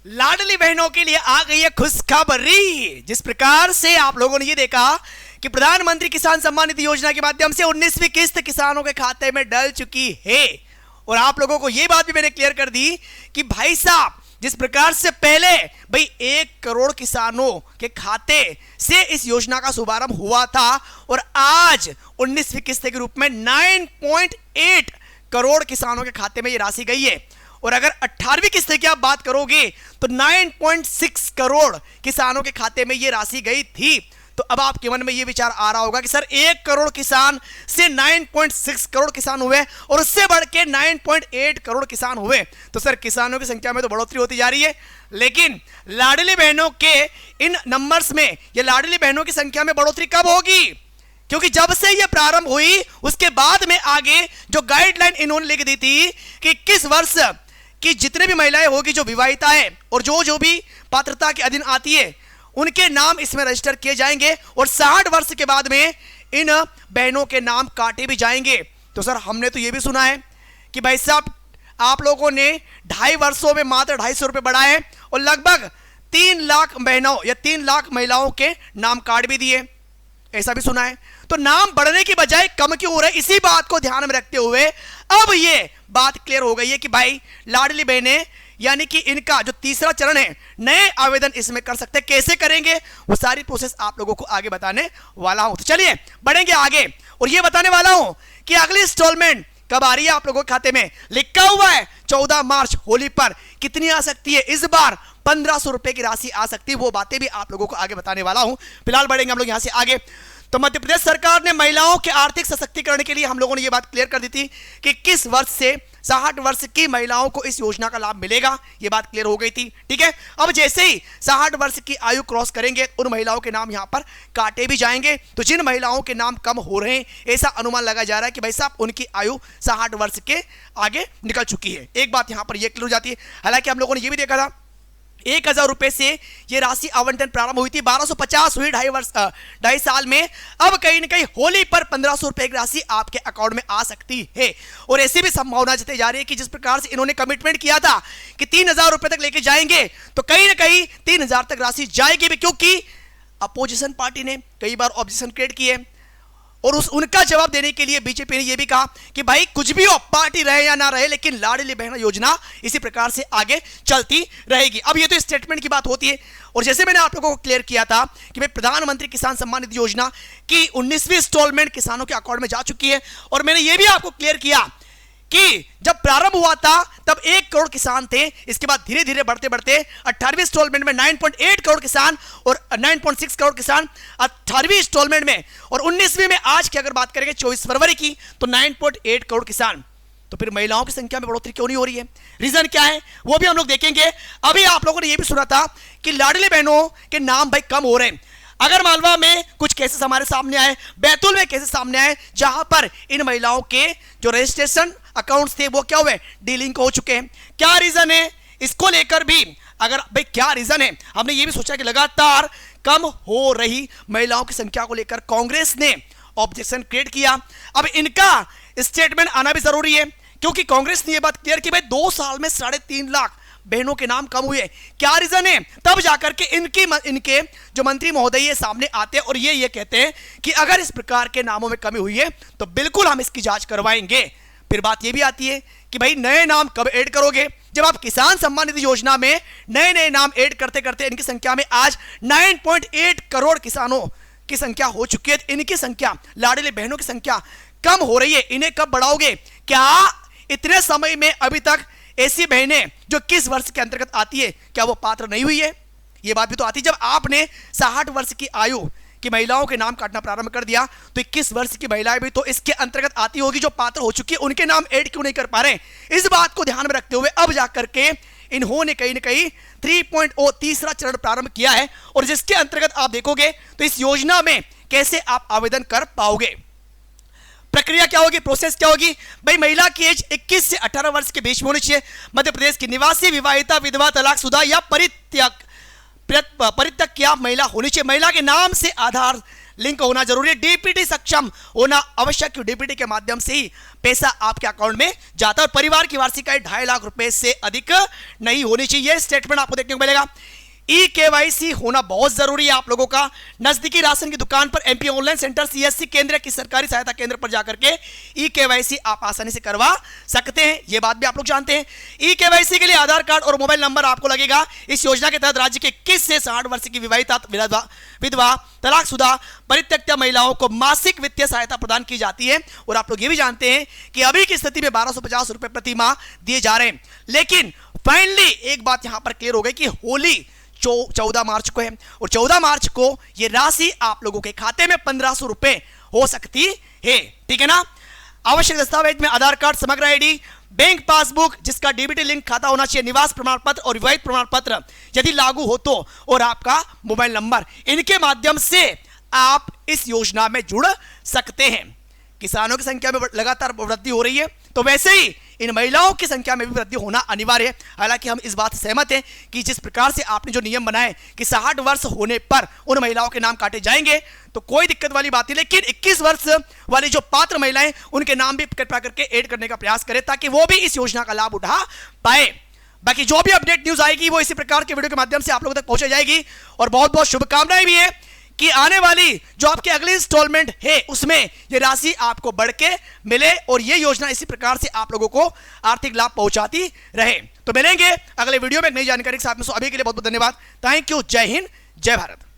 लाडली बहनों के लिए आ गई है खुशखबरी। जिस प्रकार से आप लोगों ने ये देखा कि प्रधानमंत्री किसान सम्मान निधि योजना के माध्यम से 19वीं किस्त किसानों के खाते में डल चुकी है, और आप लोगों को ये बात भी मैंने क्लियर कर दी कि भाई साहब जिस प्रकार से पहले भाई 1 करोड़ किसानों के खाते से इस योजना का शुभारंभ हुआ था, और आज 19वीं किस्त के रूप में 9.8 करोड़ किसानों के खाते में ये राशि गई है। और अगर 18वीं किस्त की आप बात करोगे तो 9.6 करोड़ किसानों के खाते में ये राशि गई थी। तो अब आपके मन में ये विचार आ रहा होगा कि सर 1 करोड़ किसान से 9.6 करोड़ किसान हुए और उससे बढ़ के 9.8 करोड़ किसान हुए, तो सर किसानों की संख्या में तो बढ़ोतरी होती जा रही है, लेकिन लाडली बहनों के इन नंबर्स में या लाडली बहनों की संख्या में बढ़ोतरी कब होगी? क्योंकि जब से ये प्रारंभ हुई उसके बाद में आगे जो गाइडलाइन इन्होंने लिख दी थी कि 21 वर्ष की जितने भी महिलाएं होगी जो विवाहिता है और जो भी पात्रता के अधीन आती है उनके नाम इसमें रजिस्टर किए जाएंगे, और 60 वर्ष के बाद में इन बहनों के नाम काटे भी जाएंगे। तो सर हमने तो ये भी सुना है कि भाई साहब आप लोगों ने 2.5 वर्षों में मात्र 250 रुपए बढ़ाए और लगभग 3 लाख बहनों या 3 लाख महिलाओं के नाम काट भी दिए, ऐसा भी सुना है। तो नाम बढ़ने की बजाय कम क्यों हो रहा है? इसी बात को ध्यान में रखते हुए अब ये बात क्लियर हो गई है कि भाई लाडली बहनें यानी कि इनका जो तीसरा चरण है नए आवेदन इसमें कर सकते हैं। कैसे करेंगे वो सारी प्रोसेस आप लोगों को आगे बताने वाला हूं। तो चलिए बढ़ेंगे आगे और ये बताने वाला हूं कि अगली इंस्टॉलमेंट कब आ रही है आप लोगों के खाते में। लिखा हुआ है 14 मार्च होली पर। कितनी आ सकती है इस बार? 1500 रुपए की राशि आ सकती है। वो बातें भी आप लोगों को आगे बताने वाला हूं। फिलहाल बढ़ेंगे हम लोग यहां से आगे। तो मध्य प्रदेश सरकार ने महिलाओं के आर्थिक सशक्तिकरण के लिए हम लोगों ने यह बात क्लियर कर दी थी कि 21 वर्ष से 60 वर्ष की महिलाओं को इस योजना का लाभ मिलेगा। यह बात क्लियर हो गई थी, ठीक है। अब जैसे ही 60 वर्ष की आयु क्रॉस करेंगे उन महिलाओं के नाम यहां पर काटे भी जाएंगे। तो जिन महिलाओं के नाम कम हो रहे हैं ऐसा अनुमान लगाया जा रहा है कि भाई साहब उनकी आयु 60 वर्ष के आगे निकल चुकी है। एक बात यहां पर यह क्लियर हो जाती है। हालांकि हम लोगों ने यह भी देखा था 1000 रुपए से ये राशि आवंटन प्रारंभ हुई थी, 1250 हुई 2.5 साल में। अब कहीं ना कहीं होली पर 1500 रुपए की राशि आपके अकाउंट में आ सकती है, और ऐसी भी संभावना जताई जा रही है कि जिस प्रकार से इन्होंने कमिटमेंट किया था कि 3000 रुपए तक लेके जाएंगे, तो कहीं ना कहीं 3000 तक राशि जाएगी भी, क्योंकि अपोजिशन पार्टी ने कई बार ऑब्जेक्शन क्रिएट किए और उनका जवाब देने के लिए बीजेपी ने यह भी कहा कि भाई कुछ भी हो, पार्टी रहे या ना रहे, लेकिन लाडली बहन योजना इसी प्रकार से आगे चलती रहेगी। अब ये तो स्टेटमेंट की बात होती है, और जैसे मैंने आप लोगों को क्लियर किया था कि भाई प्रधानमंत्री किसान सम्मान निधि योजना की 19वीं इंस्टॉलमेंट किसानों के अकाउंट में जा चुकी है। और मैंने यह भी आपको क्लियर किया कि जब प्रारंभ हुआ था तब 1 करोड़ किसान थे, इसके बाद धीरे धीरे बढ़ते बढ़ते 18वीं इंस्टॉलमेंट में 9.8 करोड़ किसान और 9.6 करोड़ किसान 18वीं इंस्टॉलमेंट में, और 19वीं में आज की अगर बात करेंगे 24 फरवरी की तो 9.8 करोड़ किसान। तो फिर महिलाओं की संख्या में बढ़ोतरी क्यों नहीं हो रही है? रीजन क्या है वो भी हम लोग देखेंगे। अभी आप लोगों ने यह भी सुना था कि लाडली बहनों के नाम भाई कम हो रहे हैं। अगर मालवा में कुछ केसेस हमारे सामने आए, बैतूल में केसेस सामने आए जहां पर इन महिलाओं के जो रजिस्ट्रेशन अकाउंट्स थे वो क्या हुए, डीलिंक हो चुके हैं। क्या रीजन है इसको लेकर भी, अगर भाई क्या रीजन है, हमने ये भी सोचा कि लगातार कम हो रही महिलाओं की संख्या को लेकर कांग्रेस ने ऑब्जेक्शन क्रिएट किया। अब इनका स्टेटमेंट आना भी जरूरी है, क्योंकि कांग्रेस ने यह बात क्लियर की भाई 2 साल में 3.5 लाख बहनों के नाम कम हुए। क्या रीजन है? तब जाकर के इनके जो मंत्री महोदय सामने आते हैं और ये कहते हैं कि अगर इस प्रकार के नामों में कमी हुई है तो बिल्कुल हम इसकी जांच करवाएंगे। फिर बात यह भी आती है कि भाई नए नाम कब ऐड करोगे? जब आप किसान सम्मान निधि योजना में नए नए नाम ऐड करते करते इनकी संख्या में आज 9.8 करोड़ किसानों की संख्या हो चुकी है। इनकी संख्या, लाडली बहनों की संख्या कम हो रही है, इन्हें कब बढ़ाओगे? क्या इतने समय में अभी तक ऐसी बहनें जो 21 वर्ष के अंतर्गत आती है क्या वो पात्र नहीं हुई है? ये बात भी तो आती है। जब आपने 60 वर्ष की आयु की महिलाओं के नाम काटना प्रारंभ कर दिया तो 21 वर्ष की महिलाएं भी तो इसके अंतर्गत आती होगी जो पात्र हो चुकी है, उनके नाम ऐड क्यों नहीं कर पा रहे? इस बात को ध्यान में रखते हुए अब जाकर के इन्होंने कहीं ना कहीं 3.0 तीसरा चरण प्रारंभ किया है, और जिसके अंतर्गत आप देखोगे तो इस योजना में कैसे आप आवेदन कर पाओगे। प्रक्रिया क्या होगी, प्रोसेस क्या होगी? भाई महिला की एज 21 से 18 वर्ष के बीच में होनी चाहिए। मध्य प्रदेश की निवासी, विवाहिता, विधवा, तलाकशुदा या परित्यक्त या महिला होनी चाहिए। महिला के नाम से आधार लिंक होना जरूरी है, डीपीटी सक्षम होना आवश्यक, क्यों डीपीटी के माध्यम से ही पैसा आपके अकाउंट में जाता है और परिवार की वार्षिक आय 2.5 लाख रुपए से अधिक नहीं होनी चाहिए। स्टेटमेंट आपको देखने को मिलेगा। ई केवाईसी होना बहुत जरूरी है आप लोगों का। नजदीकी राशन की दुकान पर, एमपी ऑनलाइन सेंटर, सीएससी केंद्र की सरकारी सहायता केंद्र पर जाकर के ई केवाईसी आप आसानी से करवा सकते हैं, यह बात भी आप लोग जानते हैं। ई केवाईसी के लिए आधार कार्ड और मोबाइल नंबर आपको लगेगा। इस योजना के तहत राज्य के 21 से 60 वर्ष की विधवा, तलाकशुदा, परित्यक्ता महिलाओं को मासिक वित्तीय सहायता प्रदान की जाती है। और आप लोग ये भी जानते हैं कि अभी की स्थिति में 1250 रुपए प्रति माह दिए जा रहे हैं। लेकिन फाइनली एक बात यहां पर क्लियर हो गई कि होली 14 मार्च को है और 14 मार्च को यह राशि आप लोगों के खाते में 1500 रुपए हो सकती है, ठीक है ना। आवश्यक दस्तावेज में आधार कार्ड, समग्र आईडी, बैंक पासबुक जिसका डीबीटी लिंक खाता होना चाहिए, निवास प्रमाण पत्र और विवाहित प्रमाण पत्र यदि लागू हो तो, और आपका मोबाइल नंबर, इनके माध्यम से आप इस योजना में जुड़ सकते हैं। किसानों की संख्या में लगातार वृद्धि हो रही है, तो वैसे ही इन महिलाओं की संख्या में भी वृद्धि होना अनिवार्य है। हालांकि हम इस बात से सहमत हैं कि जिस प्रकार से आपने जो नियम बनाए कि 60 वर्ष होने पर उन महिलाओं के नाम काटे जाएंगे तो कोई दिक्कत वाली बात नहीं, लेकिन 21 वर्ष वाली जो पात्र महिलाएं उनके नाम भी कृपया करके ऐड करने का प्रयास करें ताकि वो भी इस योजना का लाभ उठा पाए। बाकी जो भी अपडेट न्यूज आएगी वो इसी प्रकार के वीडियो के माध्यम से आप लोगों तक पहुंचाई जाएगी। और बहुत बहुत शुभकामनाएं भी है कि आने वाली जो आपकी अगली इंस्टॉलमेंट है उसमें ये राशि आपको बढ़ के मिले और ये योजना इसी प्रकार से आप लोगों को आर्थिक लाभ पहुंचाती रहे। तो मिलेंगे अगले वीडियो में एक नई जानकारी के साथ में। अभी के लिए बहुत बहुत धन्यवाद। Thank you. जय हिंद, जय भारत।